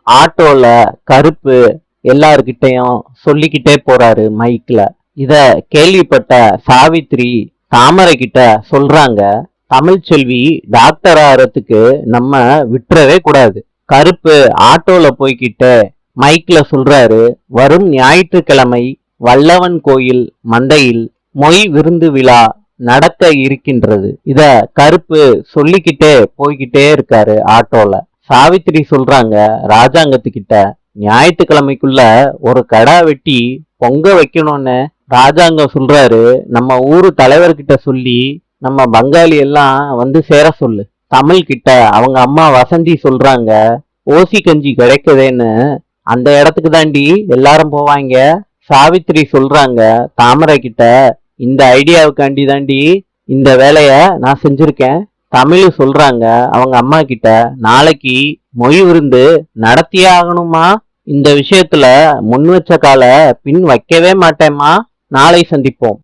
ஆட்டோல கருப்பு எல்லார்கிட்டயும் சொல்லிக்கிட்டே போறாரு மைக்ல. இத கேள்விப்பட்ட சாவித்ரி தாமரை கிட்ட சொல்றாங்க, தமிழ்ச்செல்வி டாக்டர் ஆறதுக்கு நம்ம விட்டுறவே கூடாது. கருப்பு ஆட்டோல போய்கிட்டு மைக்ல சொல்றாரு, வரும் ஞாயிற்றுக்கிழமை வல்லவன் கோயில் மந்தையில் மொய் விருந்து விழா நடக்க இருக்கின்றது. இத கருப்பு சொல்லிக்கிட்டே போய்கிட்டே இருக்காரு ஆட்டோல. சாவித்திரி சொல்றாங்க ராஜாங்கத்துக்கிட்ட, ஞாயிற்றுக்கிழமைக்குள்ள ஒரு கடா வெட்டி பொங்க வைக்கணும்னு. ராஜாங்கம் சொல்றாரு, நம்ம ஊரு தலைவர்கிட்ட சொல்லி நம்ம பங்காளி எல்லாம் வந்து சேர சொல்லு. தமிழ் கிட்ட அவங்க அம்மா வசந்தி சொல்றாங்க, ஓசி கஞ்சி கிடைக்குதேன்னு அந்த இடத்துக்கு தாண்டி எல்லாரும் போவாங்க. சாவித்திரி சொல்றாங்க தாமரை கிட்ட, இந்த ஐடியாவுக்காண்டி தாண்டி இந்த வேலைய நான் செஞ்சிருக்கேன். தமிழ் சொல்றாங்க அவங்க அம்மா கிட்ட, நாளைக்கு மொய் விருந்து நடத்தியே ஆகணுமா, இந்த விஷயத்துல முன் வச்ச கால பின் வைக்கவே மாட்டேம்மா. நாளை சந்திப்போம்.